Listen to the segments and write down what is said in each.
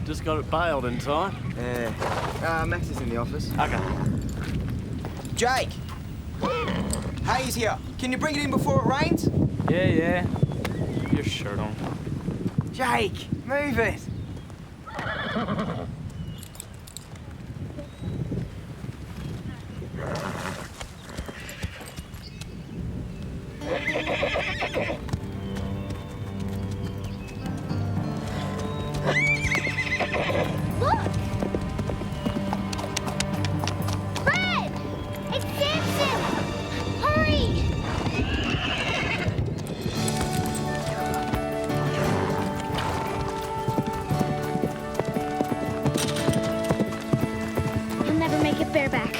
Just got it bailed in time. Yeah. Max is in the office. Okay. Jake! Hayes here. Can you bring it in before it rains? Yeah. Keep your shirt on. Jake, move it. Bareback.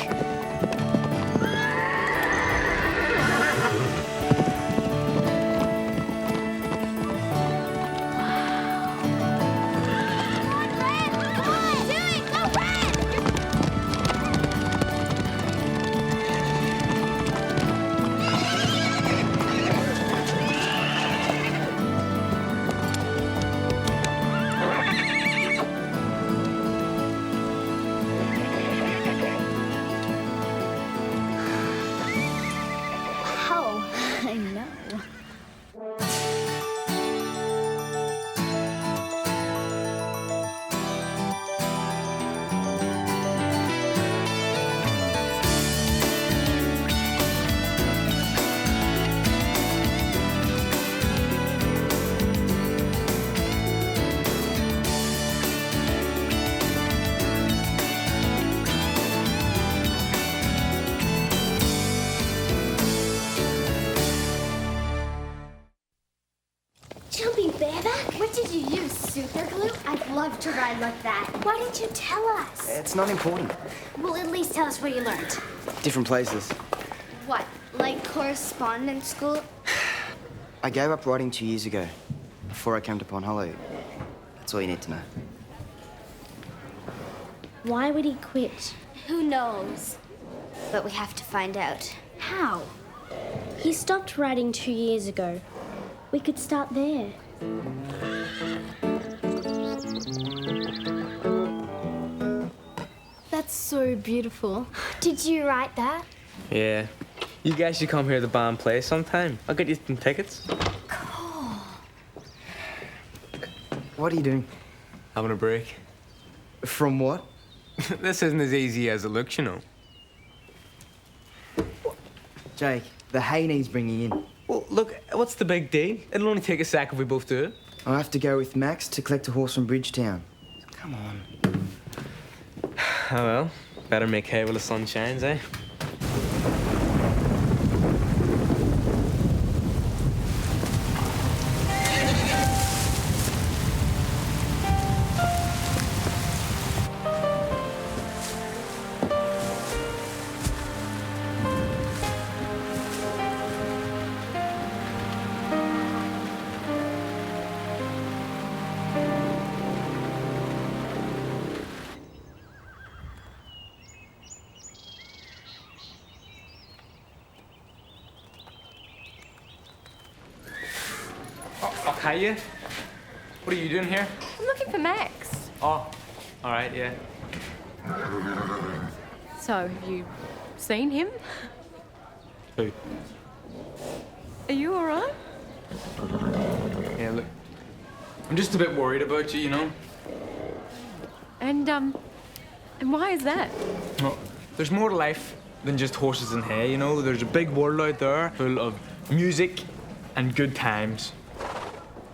Jumping bareback? What did you use, super glue? I'd love to ride like that. Why didn't you tell us? It's not important. Well, at least tell us where you learned. Different places. What, like correspondence school? I gave up riding 2 years ago, before I came to Pond Hollow. That's all you need to know. Why would he quit? Who knows? But we have to find out. How? He stopped riding 2 years ago. We could start there. That's so beautiful. Did you write that? Yeah. You guys should come here to the band play sometime. I'll get you some tickets. Cool. What are you doing? Having a break. From what? This isn't as easy as it looks, you know. Jake, the hay needs bringing in. Well, look, what's the big deal? It'll only take a sec if we both do it. I'll have to go with Max to collect a horse from Bridgetown. Come on. Oh well, better make hay while the sun shines, eh? Hiya. What are you doing here? I'm looking for Max. Oh, all right, yeah. So, have you seen him? Who? Are you all right? Yeah, look, I'm just a bit worried about you, you know? And why is that? Well, there's more to life than just horses and hay, you know? There's a big world out there full of music and good times.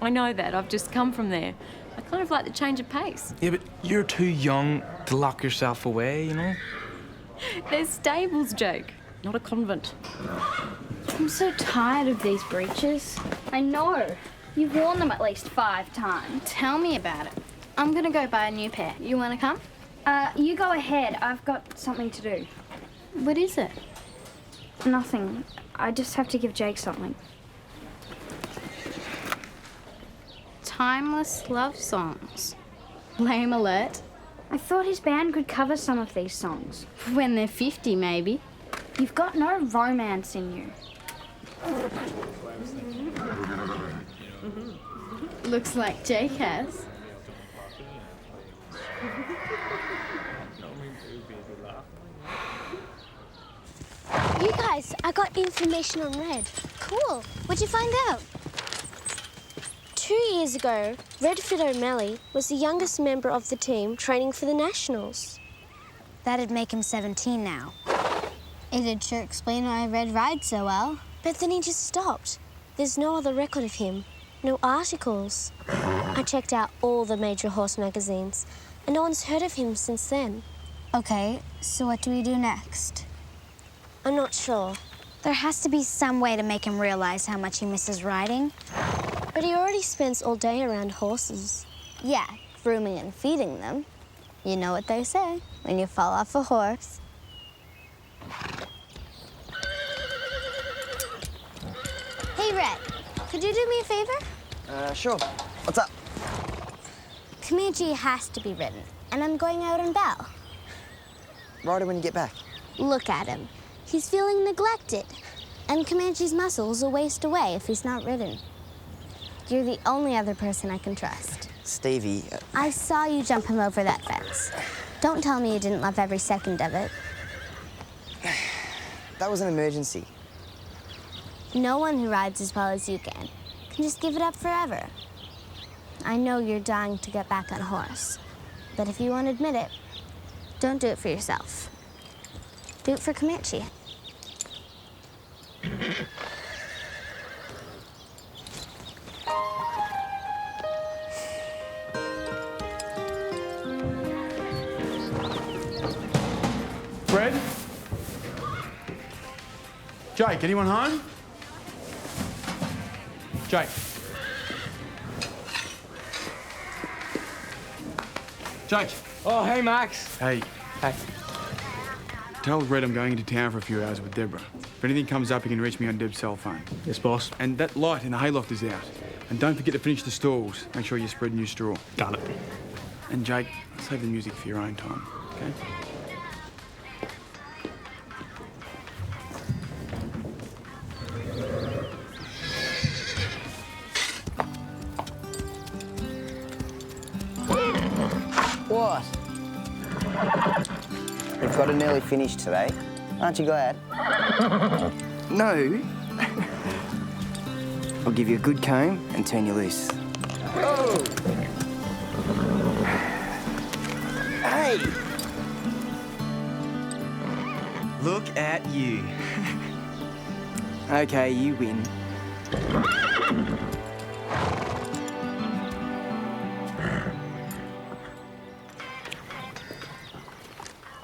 I know that. I've just come from there. I kind of like the change of pace. Yeah, but you're too young to lock yourself away, you know? There's stables, Jake, not a convent. I'm so tired of these breeches. I know. You've worn them at least 5 times. Tell me about it. I'm gonna go buy a new pair. You wanna come? You go ahead. I've got something to do. What is it? Nothing. I just have to give Jake something. Timeless love songs. Lame alert. I thought his band could cover some of these songs. When they're 50, maybe. You've got no romance in you. Looks like Jake has. You guys, I got information on Red. Cool. What'd you find out? 2 years ago, Redford O'Malley was the youngest member of the team training for the Nationals. That'd make him 17 now. It'd sure explain why Red rides so well. But then he just stopped. There's no other record of him, no articles. I checked out all the major horse magazines, and no one's heard of him since then. Okay, so what do we do next? I'm not sure. There has to be some way to make him realize how much he misses riding. But he already spends all day around horses. Yeah, grooming and feeding them. You know what they say, when you fall off a horse. Hey, Red, could you do me a favor? Sure. What's up? Comanche has to be ridden, and I'm going out on Belle. Ride it when you get back. Look at him. He's feeling neglected, and Comanche's muscles will waste away if he's not ridden. You're the only other person I can trust. Stevie, I saw you jump him over that fence. Don't tell me you didn't love every second of it. that was an emergency. No one who rides as well as you can just give it up forever. I know you're dying to get back on a horse, but if you won't admit it, don't do it for yourself. Do it for Comanche. Fred? Jake, anyone home? Jake. Jake. Oh, hey, Max. Hey. Hey. Tell Red I'm going into town for a few hours with Deborah. If anything comes up, you can reach me on Deb's cell phone. Yes, boss. And that light in the hayloft is out. And don't forget to finish the stalls. Make sure you spread new straw. Got it. And Jake, save the music for your own time, okay? What? We've got it nearly finished today. Aren't you glad? No. I'll give you a good comb and turn you loose. Oh! Hey! Look at you. Okay, you win.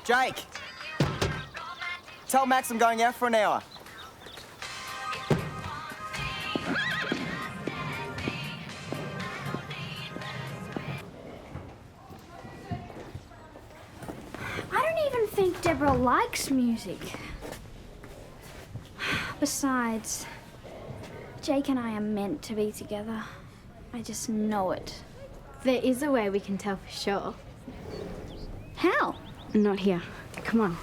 Jake! Tell Max I'm going out for an hour. I don't even think Deborah likes music. Besides, Jake and I are meant to be together. I just know it. There is a way we can tell for sure. How? Not here. Come on.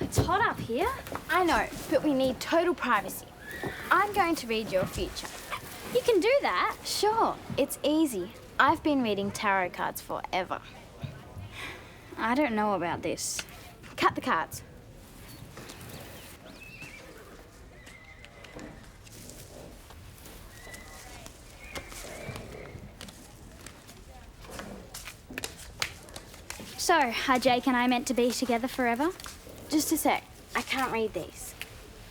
It's hot up here. I know, but we need total privacy. I'm going to read your future. You can do that. Sure, it's easy. I've been reading tarot cards forever. I don't know about this. Cut the cards. So, are Jake and I meant to be together forever? Just a sec. I can't read these.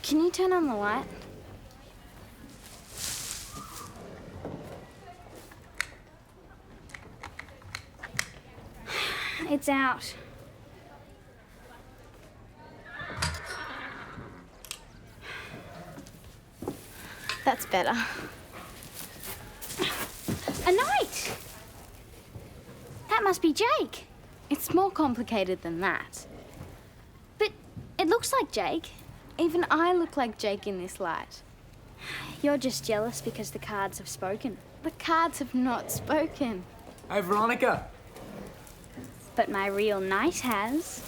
Can you turn on the light? It's out. That's better. A knight! That must be Jake. It's more complicated than that. But it looks like Jake. Even I look like Jake in this light. You're just jealous because the cards have spoken. The cards have not spoken. Hey, Veronica. But my real knight has.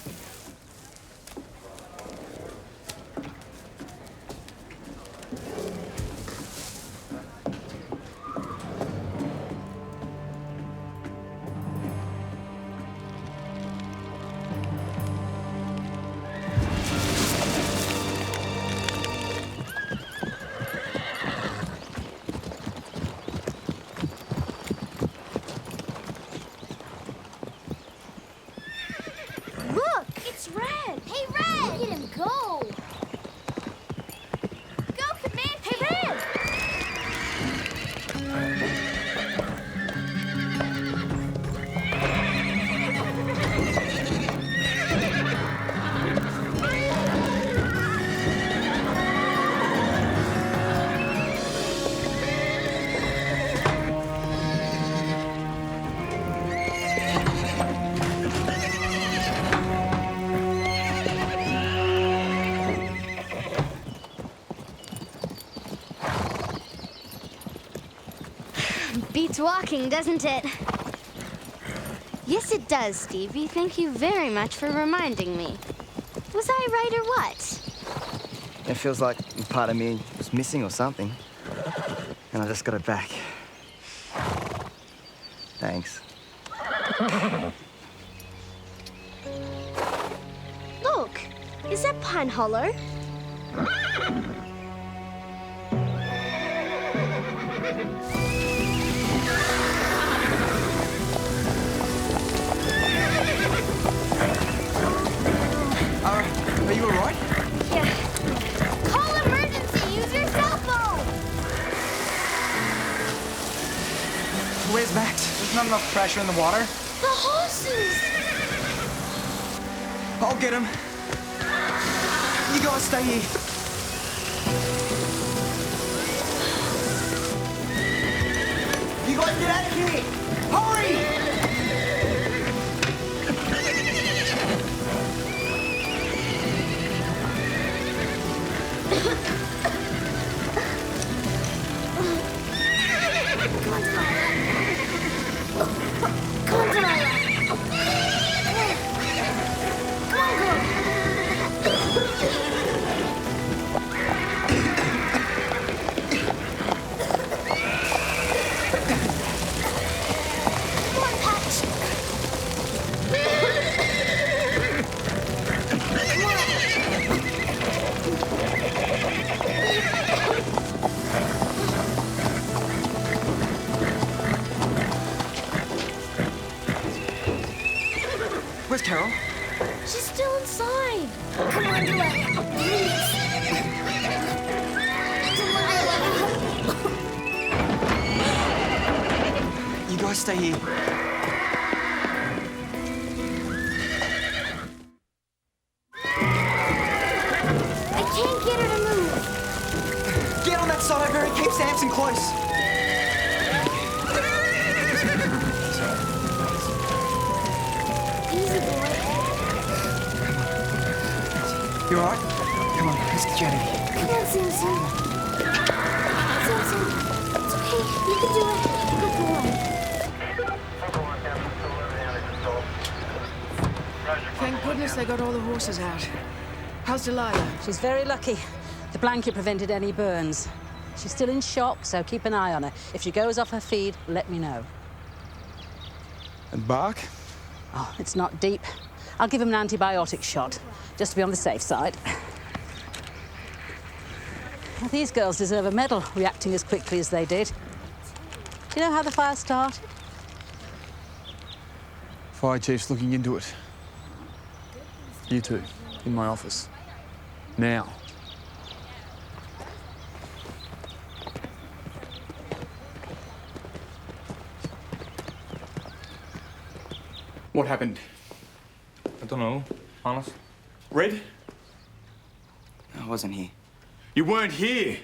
Look, it's Red. Hey, Red! Look at him go. Go, Comanche! Hey, Red! Beats walking, doesn't it? Yes, it does, Stevie. Thank you very much for reminding me. Was I right or what? It feels like part of me was missing or something. And I just got it back. Thanks. Look, is that Pine Hollow? Are you all right? Yeah. Call emergency. Use your cell phone. Where's Max? There's not enough pressure in the water. The horses. I'll get him. You guys stay here. You guys get out of here! Hurry! Come on, Delilah. Come on, girl. Come on, Patch. Where's Carol? She's still inside. Come on, Delilah. Please. You guys stay here. I can't get her to move. Get on that side over and keep Samson close. Easy, boy. You all right? Come on, let's get you out of here. Come on, Samson. Samson, it's okay. You can do it. Good boy. Thank goodness they got all the horses out. How's Delilah? She's very lucky. The blanket prevented any burns. She's still in shock, so keep an eye on her. If she goes off her feed, let me know. And Bark? Oh, it's not deep. I'll give him an antibiotic shot, just to be on the safe side. Well, these girls deserve a medal, reacting as quickly as they did. Do you know how the fire started? Fire chief's looking into it. You two, in my office. Now. What happened? I don't know, honest. Red? I wasn't here. You weren't here!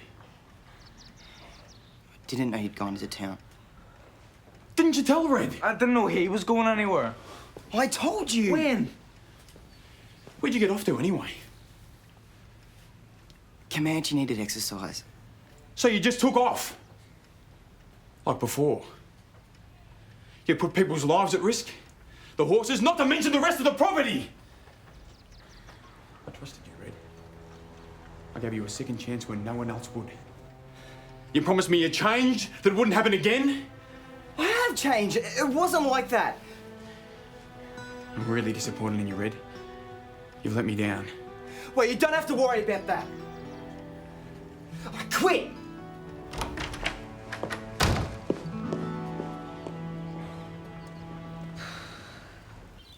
I didn't know he'd gone into town. Didn't you tell Red? I didn't know he was going anywhere. I told you! When? Where'd you get off to anyway? Comanche needed exercise. So you just took off? Like before. You put people's lives at risk. The horses, not to mention the rest of the property. I trusted you, Red. I gave you a second chance when no one else would. You promised me a change that wouldn't happen again. I have changed. It wasn't like that. I'm really disappointed in you, Red. You've let me down. Well, you don't have to worry about that. I quit.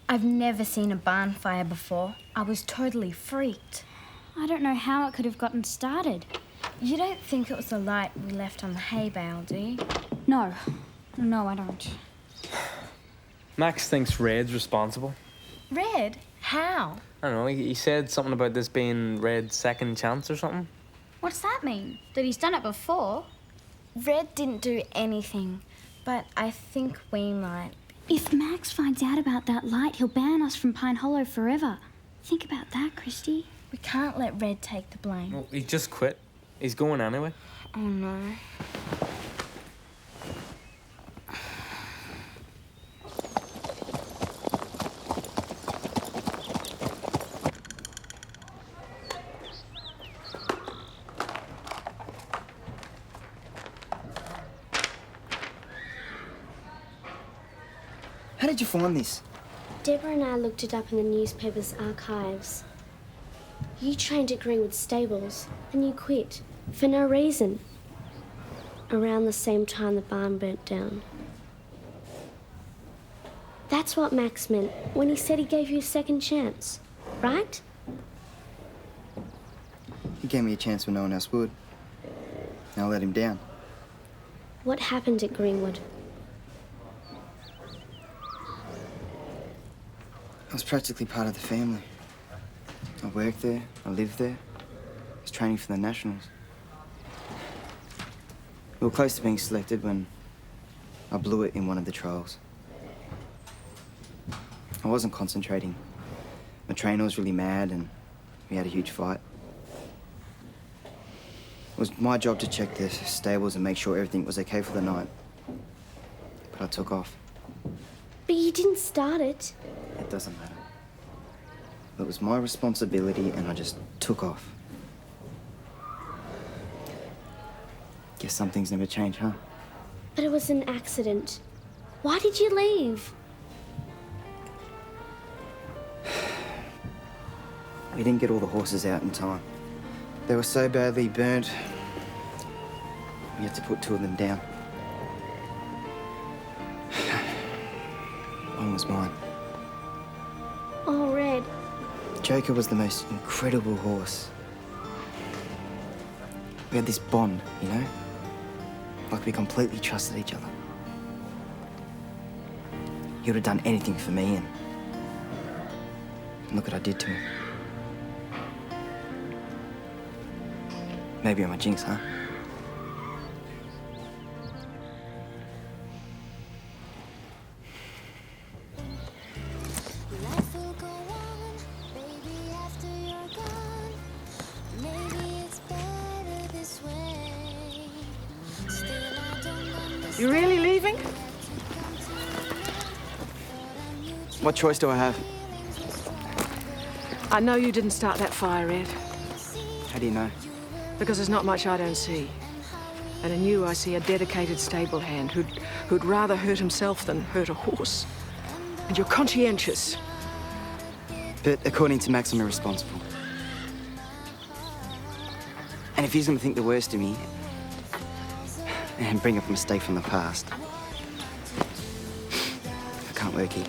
I've never seen a barn fire before. I was totally freaked. I don't know how it could have gotten started. You don't think it was the light we left on the hay bale, do you? No. No, I don't. Max thinks Red's responsible. Red? How? I don't know, he said something about this being Red's second chance or something. What does that mean? That he's done it before? Red didn't do anything, but I think we might. If Max finds out about that light, he'll ban us from Pine Hollow forever. Think about that, Christy. We can't let Red take the blame. Well, he just quit. He's going anyway. Oh, no. How did you find this? Deborah and I looked it up in the newspaper's archives. You trained at Greenwood Stables, and you quit, for no reason. Around the same time the barn burnt down. That's what Max meant when he said he gave you a second chance, right? He gave me a chance when no one else would. And I let him down. What happened at Greenwood? I was practically part of the family. I worked there, I lived there. I was training for the Nationals. We were close to being selected when I blew it in one of the trials. I wasn't concentrating. My trainer was really mad and we had a huge fight. It was my job to check the stables and make sure everything was okay for the night. But I took off. But you didn't start it. It doesn't matter. It was my responsibility and I just took off. Guess some things never change, huh? But it was an accident. Why did you leave? We didn't get all the horses out in time. They were so badly burnt, we had to put 2 of them down. One was mine. Oh, Red. Joker was the most incredible horse. We had this bond, you know? Like we completely trusted each other. He would have done anything for me and look what I did to him. Maybe I'm a jinx, huh? You really leaving? What choice do I have? I know you didn't start that fire, Ed. How do you know? Because there's not much I don't see. And in you, I see a dedicated stable hand who'd rather hurt himself than hurt a horse. And you're conscientious. But according to Max, I'm irresponsible. And if he's gonna think the worst of me and bring up a mistake from the past, I can't work here.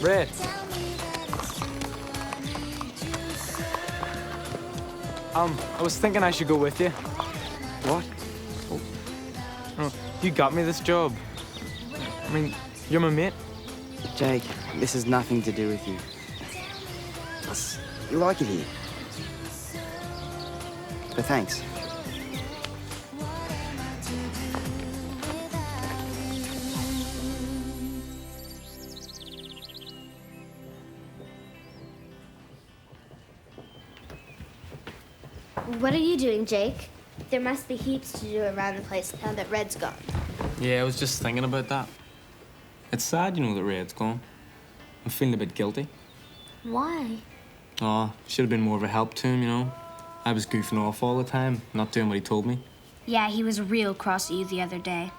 Red. I was thinking I should go with you. What? Oh, you got me this job. I mean, you're my mate. Jake, this has nothing to do with you. You like it here. But thanks. What are you doing, Jake? There must be heaps to do around the place now that Red's gone. Yeah, I was just thinking about that. It's sad, you know, that Red's gone. I'm feeling a bit guilty. Why? Oh, should have been more of a help to him, you know. I was goofing off all the time, not doing what he told me. Yeah, he was real cross at you the other day.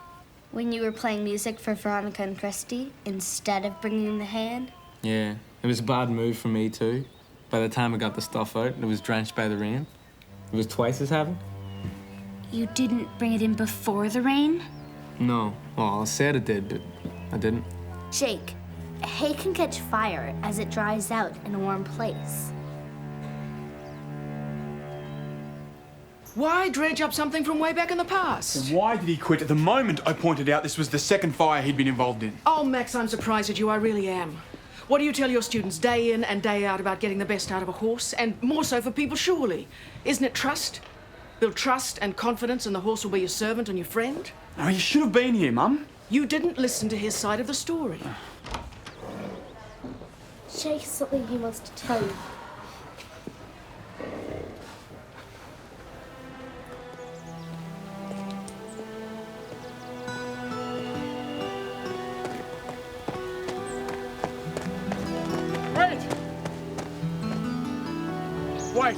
When you were playing music for Veronica and Christy instead of bringing the hand? Yeah, it was a bad move for me too. By the time I got the stuff out, it was drenched by the rain. It was twice as heavy. You didn't bring it in before the rain? No, well, I said I did, but I didn't. Jake, hay can catch fire as it dries out in a warm place. Why dredge up something from way back in the past? Why did he quit at the moment I pointed out this was the second fire he'd been involved in? Oh, Max, I'm surprised at you. I really am. What do you tell your students day in and day out about getting the best out of a horse? And more so for people, surely. Isn't it trust? Build trust and confidence and the horse will be your servant and your friend? Oh, you should have been here, Mum. You didn't listen to his side of the story. Jake has something he wants to tell you. Wait!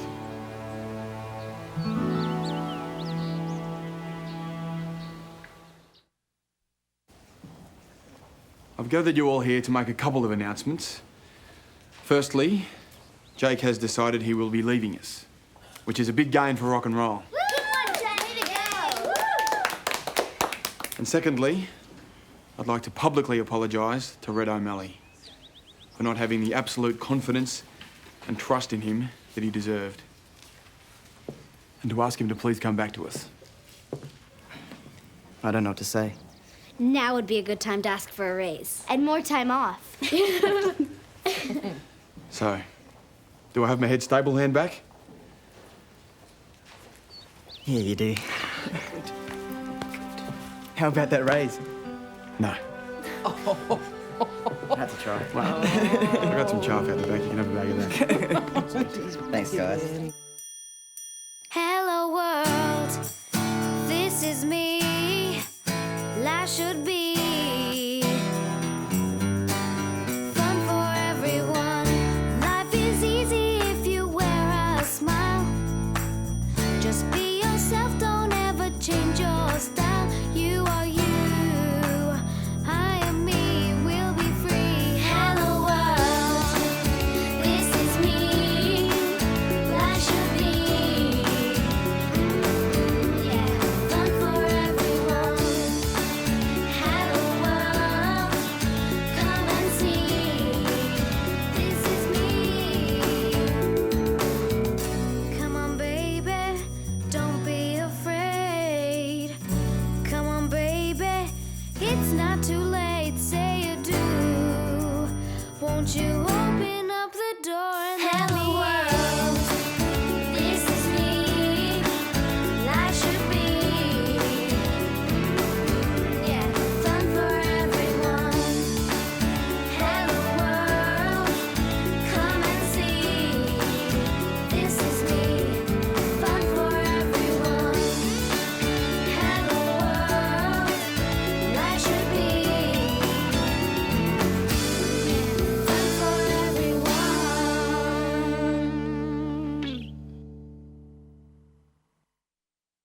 I've gathered you all here to make a couple of announcements. Firstly, Jake has decided he will be leaving us, which is a big gain for rock and roll. And secondly, I'd like to publicly apologise to Red O'Malley for not having the absolute confidence and trust in him that he deserved. And to ask him to please come back to us. I don't know what to say. Now would be a good time to ask for a raise. And more time off. So, do I have my head stable hand back? Yeah, you do. How about that raise? No. I had to try. Well, I got some chaff out the back. You can have a bag of that. Thanks, guys. Hello world, this is me. Life should be fun for everyone. Life is easy if you wear a smile. Just be yourself, don't ever change your style. You are you, I am me, we'll be free. Hello world, this is me. Life should be, yeah, fun for everyone. Hello world, come and see. This is me. Come on, baby, don't be afraid. Come on, baby, it's not too late. Say you do. Won't you open up the door and let me